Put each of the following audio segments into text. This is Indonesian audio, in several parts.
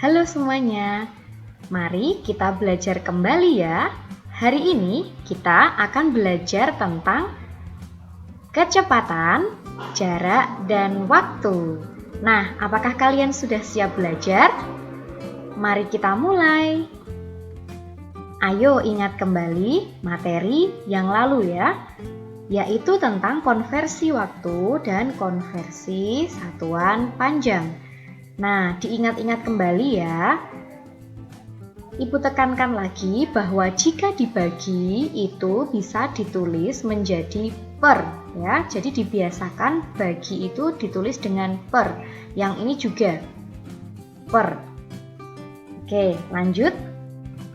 Halo semuanya, mari kita belajar kembali ya. Hari ini kita akan belajar tentang kecepatan, jarak, dan waktu. Nah, apakah kalian sudah siap belajar? Mari kita mulai. Ayo ingat kembali materi yang lalu ya, yaitu tentang konversi waktu dan konversi satuan panjang. Nah, diingat-ingat kembali ya. Ibu tekankan lagi bahwa jika dibagi itu bisa ditulis menjadi per ya. Jadi dibiasakan bagi itu ditulis dengan per. Yang ini juga per. Oke, lanjut.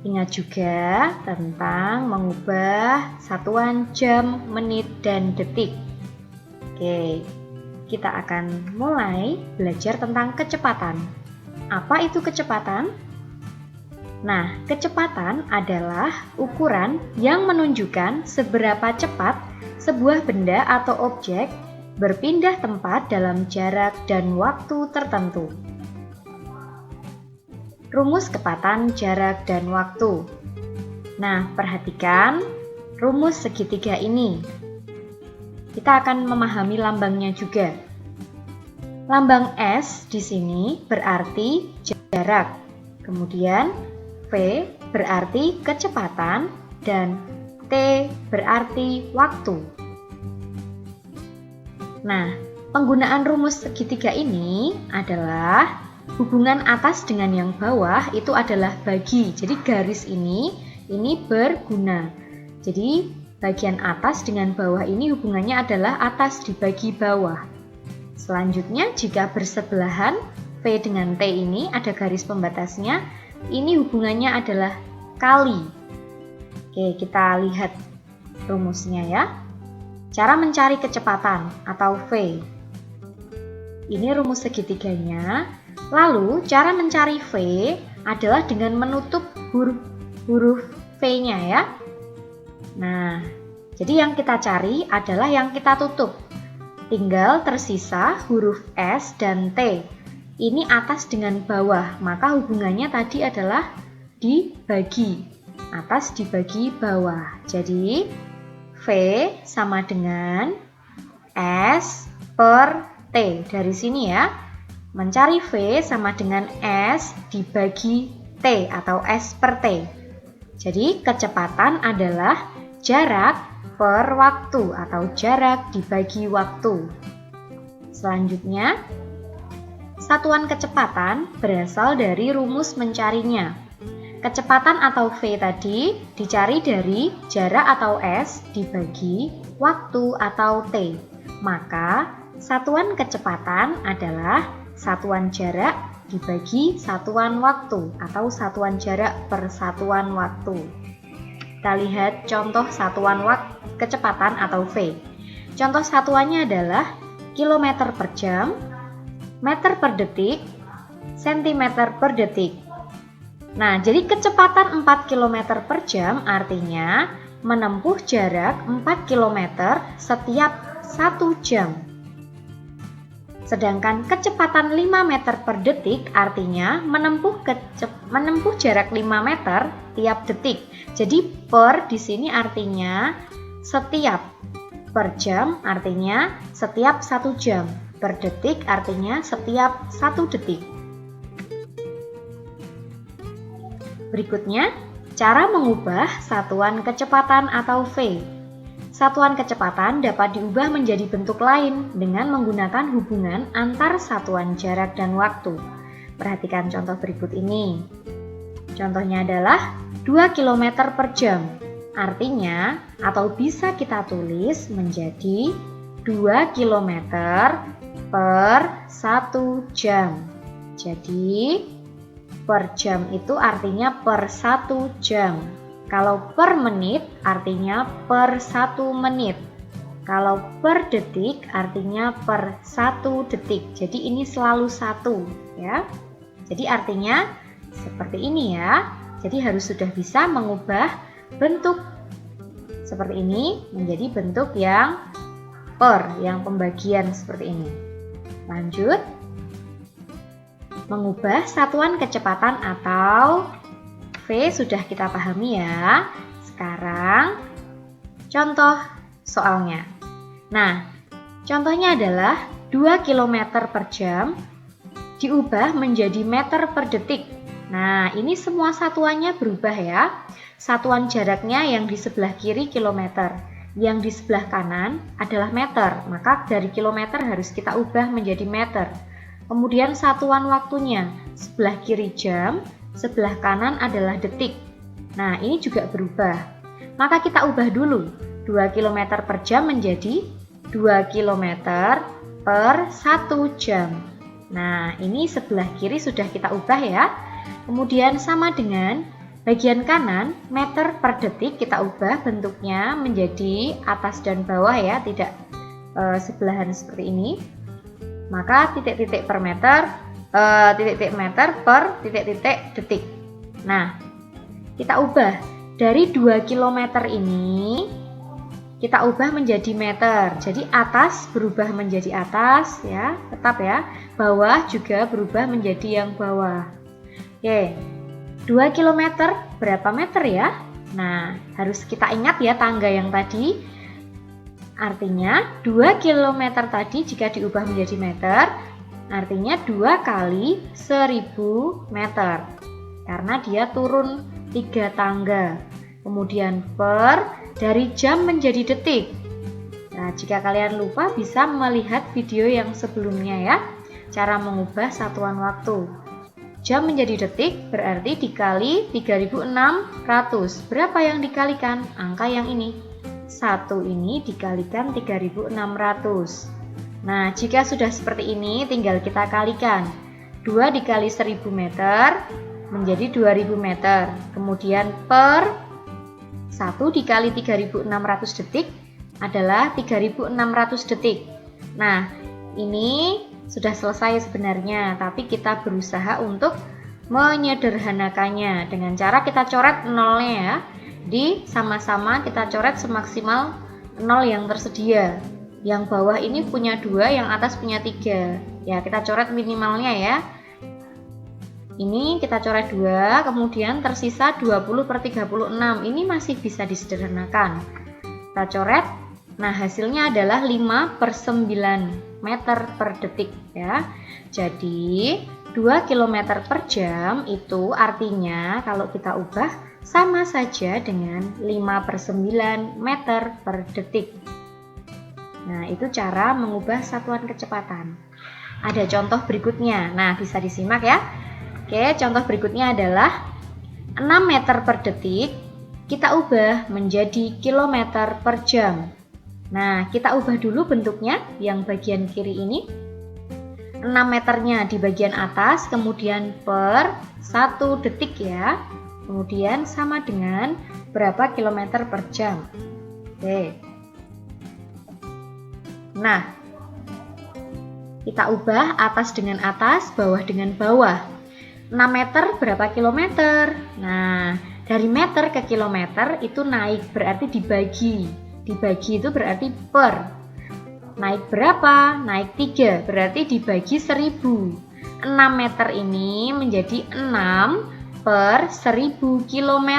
Ingat juga tentang mengubah satuan jam, menit, dan detik. Oke. Kita akan mulai belajar tentang kecepatan. Apa itu kecepatan? Nah, kecepatan adalah ukuran yang menunjukkan seberapa cepat sebuah benda atau objek berpindah tempat dalam jarak dan waktu tertentu. Rumus kecepatan, jarak, dan waktu. Nah, perhatikan rumus segitiga ini. Kita akan memahami lambangnya juga. Lambang S di sini berarti jarak. Kemudian V berarti kecepatan dan T berarti waktu. Nah, penggunaan rumus segitiga ini adalah hubungan atas dengan yang bawah itu adalah bagi. Jadi garis ini berguna. Jadi bagian atas dengan bawah ini hubungannya adalah atas dibagi bawah. Selanjutnya jika bersebelahan V dengan T ini ada garis pembatasnya, ini hubungannya adalah kali. Oke, kita lihat rumusnya ya. Cara mencari kecepatan atau V. Ini rumus segitiganya. Lalu cara mencari V adalah dengan menutup huruf V-nya ya. Nah, jadi yang kita cari adalah yang kita tutup. Tinggal tersisa huruf S dan T. Ini atas dengan bawah, maka hubungannya tadi adalah dibagi. Atas dibagi bawah. Jadi, V sama dengan S per T. Dari sini ya, mencari V sama dengan S dibagi T atau S per T. Jadi, kecepatan adalah jarak per waktu atau jarak dibagi waktu. Selanjutnya, satuan kecepatan berasal dari rumus mencarinya. Kecepatan atau V tadi dicari dari jarak atau S dibagi waktu atau T. Maka, satuan kecepatan adalah satuan jarak dibagi satuan waktu atau satuan jarak per satuan waktu. Kita lihat contoh satuan kecepatan atau V. Contoh satuannya adalah kilometer per jam, meter per detik, sentimeter per detik. Nah, jadi kecepatan 4 km per jam artinya menempuh jarak 4 km setiap 1 jam. Sedangkan kecepatan 5 meter per detik artinya menempuh jarak 5 meter tiap detik. Jadi per di sini artinya setiap, per jam artinya setiap 1 jam, per detik artinya setiap 1 detik. Berikutnya, cara mengubah satuan kecepatan atau V. Satuan kecepatan dapat diubah menjadi bentuk lain dengan menggunakan hubungan antar satuan jarak dan waktu. Perhatikan contoh berikut ini. Contohnya adalah 2 km per jam. Artinya, atau bisa kita tulis menjadi 2 km per 1 jam. Jadi, per jam itu artinya per 1 jam. Kalau per menit artinya per 1 menit. Kalau per detik artinya per 1 detik. Jadi ini selalu 1 ya. Jadi artinya seperti ini ya. Jadi harus sudah bisa mengubah bentuk seperti ini menjadi bentuk yang per, yang pembagian seperti ini. Lanjut. mengubah satuan kecepatan atau V sudah kita pahami ya. Sekarang contoh soalnya. Nah, contohnya adalah 2 km per jam diubah menjadi meter per detik. Nah, ini semua satuannya berubah ya. Satuan jaraknya yang di sebelah kiri kilometer, yang di sebelah kanan adalah meter. Maka dari kilometer harus kita ubah menjadi meter. Kemudian satuan waktunya, sebelah kiri jam, sebelah kanan adalah detik. Nah, ini juga berubah. Maka kita ubah dulu 2 km per jam menjadi 2 km per 1 jam. Nah, ini sebelah kiri sudah kita ubah ya. Kemudian sama dengan bagian kanan, meter per detik kita ubah bentuknya menjadi atas dan bawah ya, tidak sebelahan seperti ini. Maka titik-titik per meter, titik-titik meter per titik-titik detik. Nah, kita ubah dari 2 km ini, kita ubah menjadi meter. Jadi atas berubah menjadi atas ya, tetap ya. Bawah juga berubah menjadi yang bawah. Oke, 2 km berapa meter ya? Nah, harus kita ingat ya tangga yang tadi. Artinya 2 km tadi jika diubah menjadi meter, artinya 2 kali 1000 meter. Karena dia turun 3 tangga. Kemudian per, dari jam menjadi detik. Nah, jika kalian lupa bisa melihat video yang sebelumnya ya. Cara mengubah satuan waktu. Jam menjadi detik berarti dikali 3600. Berapa yang dikalikan? Angka yang ini. 1 ini dikalikan 3600. Nah, jika sudah seperti ini tinggal kita kalikan. 2 dikali 1000 meter menjadi 2000 meter. Kemudian per 1 dikali 3600 detik adalah 3600 detik. Nah, ini sudah selesai sebenarnya, tapi kita berusaha untuk menyederhanakannya dengan cara kita coret nolnya ya. Di sama-sama kita coret semaksimal 0 yang tersedia. Yang bawah ini punya 2, yang atas punya 3. Ya, kita coret minimalnya ya. Ini kita coret 2, kemudian tersisa 20/36. Ini masih bisa disederhanakan. Kita coret. Nah, hasilnya adalah 5/9 meter per detik ya. Jadi 2 km per jam itu artinya kalau kita ubah sama saja dengan 5/9 meter per detik. Nah, itu cara mengubah satuan kecepatan. Ada contoh berikutnya. Nah, bisa disimak ya. Oke, contoh berikutnya adalah 6 meter per detik kita ubah menjadi kilometer per jam. Nah, kita ubah dulu bentuknya yang bagian kiri ini. 6 meternya di bagian atas, kemudian per 1 detik ya. Kemudian sama dengan berapa kilometer per jam. Oke. Nah, kita ubah atas dengan atas, bawah dengan bawah. 6 meter berapa kilometer? Nah, dari meter ke kilometer itu naik, berarti dibagi. Dibagi itu berarti per. Naik berapa? Naik 3, berarti dibagi 1000. 6 meter ini menjadi 6 per 1000 km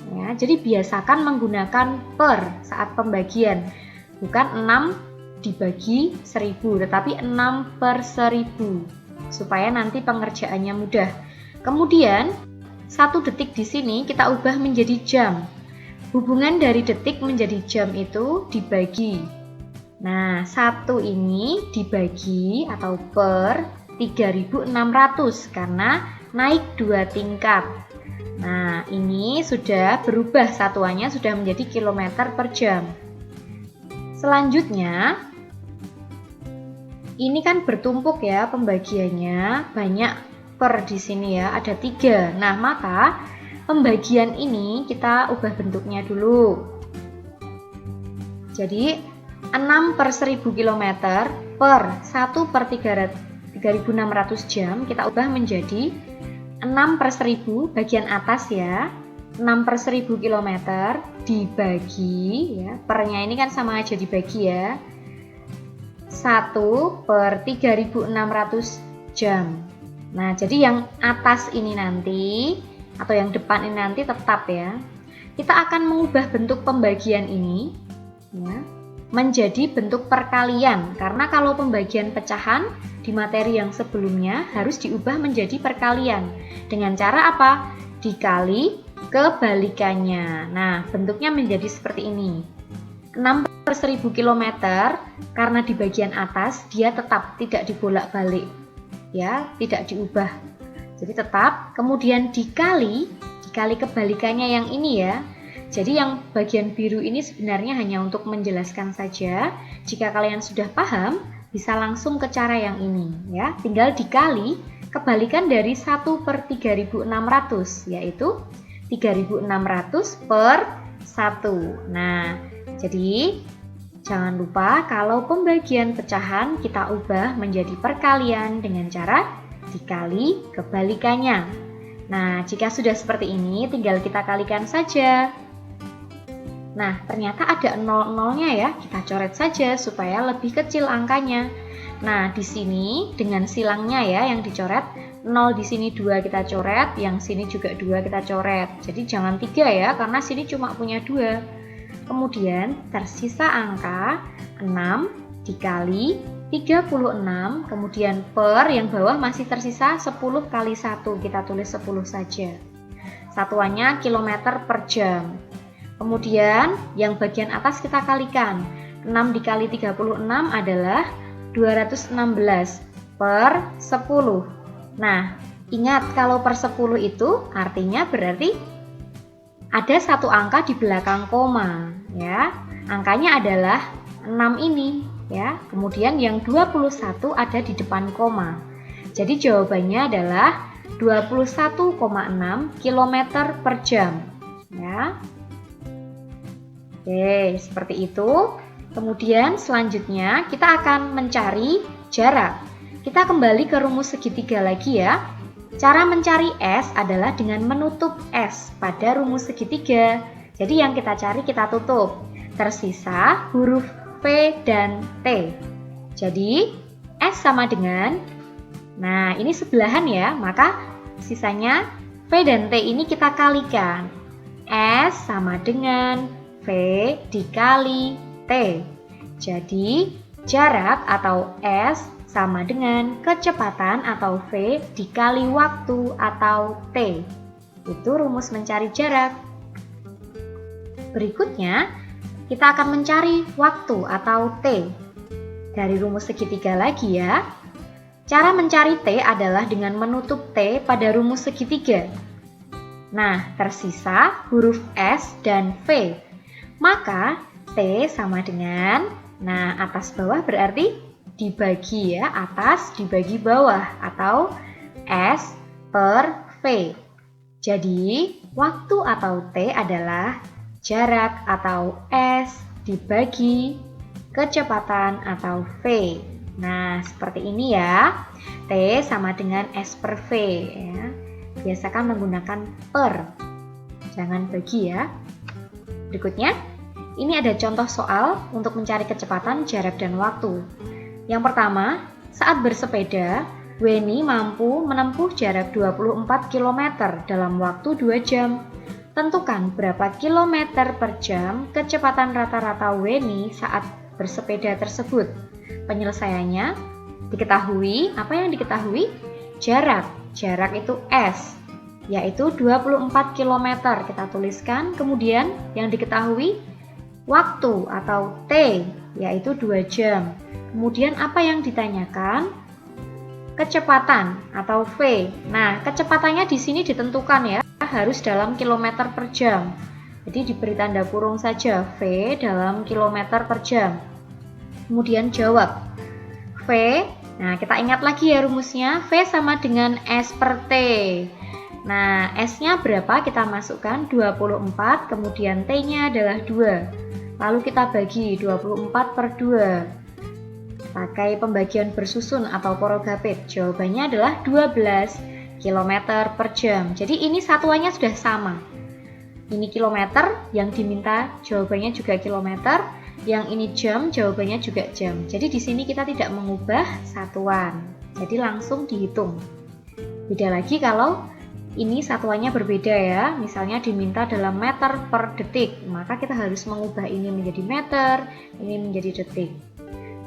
ya, jadi biasakan menggunakan per saat pembagian, bukan 6 dibagi 1000 tetapi 6 per 1000 supaya nanti pengerjaannya mudah. Kemudian 1 detik di sini kita ubah menjadi jam. Hubungan dari detik menjadi jam itu dibagi. Nah, 1 ini dibagi atau per 3600 karena naik 2 tingkat. Nah, ini sudah berubah satuannya, sudah menjadi kilometer per jam. Selanjutnya, ini kan bertumpuk ya pembagiannya, banyak per di sini ya, ada 3. Nah, maka pembagian ini kita ubah bentuknya dulu. Jadi, 6 per 1000 km per 1 per 3600 jam kita ubah menjadi 6 per 1000 bagian atas ya, 6 per 1000 km dibagi ya, pernya ini kan sama aja dibagi ya, 1 per 3600 jam. Nah, jadi yang atas ini nanti, atau yang depan ini nanti tetap ya. Kita akan mengubah bentuk pembagian ini ya, menjadi bentuk perkalian. Karena kalau pembagian pecahan di materi yang sebelumnya harus diubah menjadi perkalian. Dengan cara apa? Dikali kebalikannya. Nah, bentuknya menjadi seperti ini. 6/1000 km, karena di bagian atas dia tetap tidak dibolak-balik. Ya, tidak diubah. Jadi tetap, kemudian dikali kebalikannya yang ini ya. Jadi yang bagian biru ini sebenarnya hanya untuk menjelaskan saja. Jika kalian sudah paham, bisa langsung ke cara yang ini ya. Tinggal dikali kebalikan dari 1/3600, yaitu 3600 per 1. Nah, jadi jangan lupa kalau pembagian pecahan kita ubah menjadi perkalian dengan cara dikali kebalikannya. Nah, jika sudah seperti ini tinggal kita kalikan saja. Nah, ternyata ada 0-0-nya ya, kita coret saja supaya lebih kecil angkanya. Nah, di sini dengan silangnya ya yang dicoret, 0 di sini 2 kita coret, yang sini juga 2 kita coret. Jadi jangan 3 ya, karena sini cuma punya 2. Kemudian tersisa angka 6 dikali 36, kemudian per yang bawah masih tersisa 10 kali 1, kita tulis 10 saja. Satuannya kilometer per jam. Kemudian yang bagian atas kita kalikan, 6 dikali 36 adalah 216 per 10. Nah, ingat kalau per 10 itu artinya berarti ada satu angka di belakang koma ya. Angkanya adalah 6 ini ya. Kemudian yang 21 ada di depan koma. Jadi jawabannya adalah 21,6 km per jam ya. Oke, seperti itu. Kemudian selanjutnya kita akan mencari jarak. Kita kembali ke rumus segitiga lagi ya. Cara mencari S adalah dengan menutup S pada rumus segitiga. Jadi yang kita cari kita tutup. Tersisa huruf V dan T. Jadi S sama dengan, nah ini sebelahan ya, maka sisanya V dan T ini kita kalikan. S sama dengan V dikali T. Jadi jarak atau S sama dengan kecepatan atau V dikali waktu atau T. Itu rumus mencari jarak. Berikutnya, kita akan mencari waktu atau T. Dari rumus segitiga lagi ya. Cara mencari T adalah dengan menutup T pada rumus segitiga. Nah, tersisa huruf S dan V. Maka T sama dengan, nah atas bawah berarti dibagi ya, atas dibagi bawah atau S per V. Jadi waktu atau T adalah jarak atau S dibagi kecepatan atau V. Nah seperti ini ya, T sama dengan S per V ya. Biasakan menggunakan per, jangan bagi ya. Berikutnya, ini ada contoh soal untuk mencari kecepatan, jarak, dan waktu. Yang pertama, saat bersepeda, Weni mampu menempuh jarak 24 km dalam waktu 2 jam. Tentukan berapa kilometer per jam kecepatan rata-rata Weni saat bersepeda tersebut. Penyelesaiannya diketahui, apa yang diketahui? Jarak. Jarak itu S, yaitu 24 km. Kita tuliskan, kemudian yang diketahui waktu atau T, yaitu 2 jam. Kemudian apa yang ditanyakan? Kecepatan atau V. Nah, kecepatannya di sini ditentukan ya, harus dalam kilometer per jam. Jadi diberi tanda kurung saja, V dalam kilometer per jam. Kemudian jawab. V, nah kita ingat lagi ya rumusnya, V sama dengan S per T. Nah, S-nya berapa? Kita masukkan 24, kemudian T-nya adalah 2. Lalu kita bagi 24 per 2. Pakai pembagian bersusun atau porogapit. Jawabannya adalah 12 km per jam. Jadi ini satuannya sudah sama. Ini kilometer, yang diminta jawabannya juga kilometer. Yang ini jam, jawabannya juga jam. Jadi di sini kita tidak mengubah satuan. Jadi langsung dihitung. Beda lagi kalau ini satuannya berbeda ya, misalnya diminta dalam meter per detik, maka kita harus mengubah ini menjadi meter, ini menjadi detik.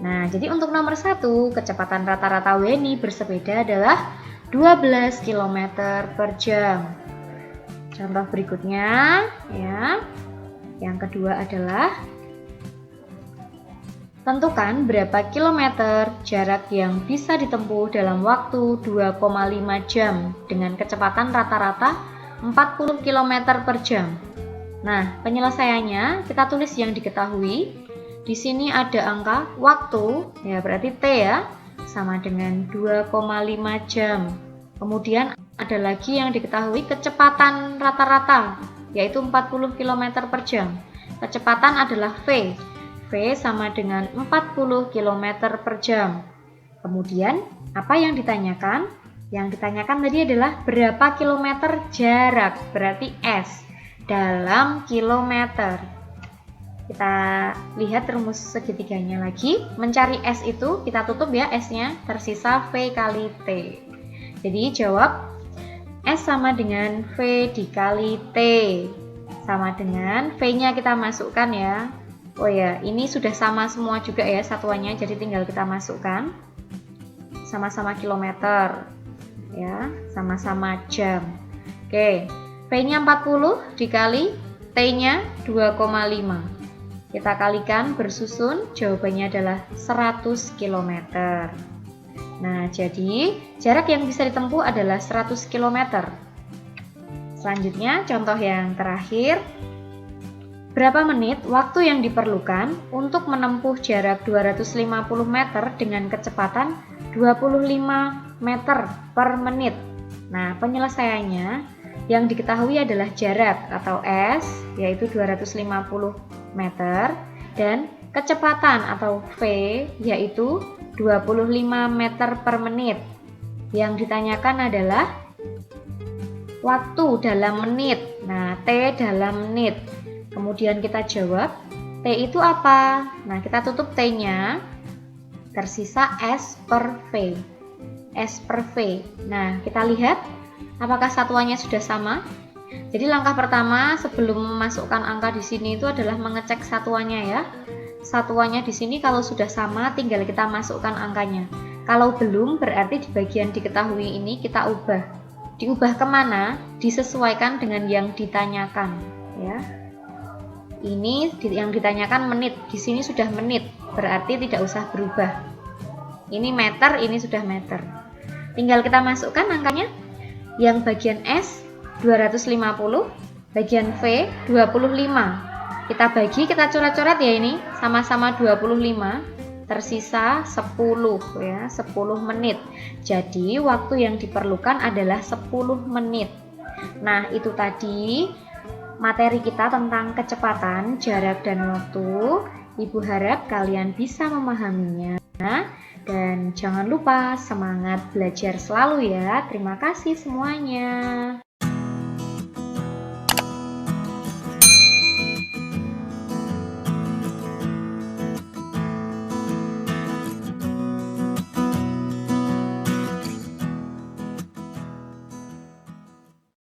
Nah, jadi untuk nomor 1, kecepatan rata-rata Weni bersepeda adalah 12 km per jam. Contoh berikutnya ya. Yang kedua adalah tentukan berapa kilometer jarak yang bisa ditempuh dalam waktu 2,5 jam dengan kecepatan rata-rata 40 km per jam. Nah, penyelesaiannya kita tulis yang diketahui. Di sini ada angka waktu, ya berarti T ya, sama dengan 2,5 jam. Kemudian ada lagi yang diketahui kecepatan rata-rata, yaitu 40 km per jam. Kecepatan adalah V. V sama dengan 40 km per jam. Kemudian, apa yang ditanyakan? Yang ditanyakan tadi adalah berapa kilometer jarak, berarti S, dalam kilometer. Kita lihat rumus segitiganya lagi. Mencari S itu kita tutup ya S-nya, tersisa V kali T. Jadi jawab S sama dengan V dikali T. Sama dengan V-nya kita masukkan ya. Oh ya, ini sudah sama semua juga ya satuannya, jadi tinggal kita masukkan. Sama-sama kilometer. Ya, sama-sama jam. Oke, V-nya 40 dikali T-nya 2,5. Kita kalikan bersusun, jawabannya adalah 100 km. Nah, jadi jarak yang bisa ditempuh adalah 100 km. Selanjutnya, contoh yang terakhir. Berapa menit waktu yang diperlukan untuk menempuh jarak 250 meter dengan kecepatan 25 meter per menit? Nah, penyelesaiannya yang diketahui adalah jarak atau S, yaitu 250 meter, dan kecepatan atau V, yaitu 25 meter per menit. Yang ditanyakan adalah waktu dalam menit. Nah, T dalam menit. Kemudian kita jawab, T itu apa? Nah, kita tutup T-nya, tersisa S per V. S per V. Nah, kita lihat apakah satuannya sudah sama? Jadi langkah pertama sebelum memasukkan angka di sini itu adalah mengecek satuannya ya. Satuannya di sini kalau sudah sama tinggal kita masukkan angkanya. Kalau belum berarti di bagian diketahui ini kita ubah. Diubah kemana? Disesuaikan dengan yang ditanyakan ya. Ini yang ditanyakan menit, di sini sudah menit, berarti tidak usah berubah. Ini meter, ini sudah meter. Tinggal kita masukkan angkanya. Yang bagian S 250, bagian V 25. Kita bagi, kita coret-coret ya ini, sama-sama 25, tersisa 10 ya, 10 menit. Jadi waktu yang diperlukan adalah 10 menit. Nah, itu tadi materi kita tentang kecepatan, jarak, dan waktu. Ibu harap kalian bisa memahaminya. Dan jangan lupa semangat belajar selalu ya. Terima kasih semuanya.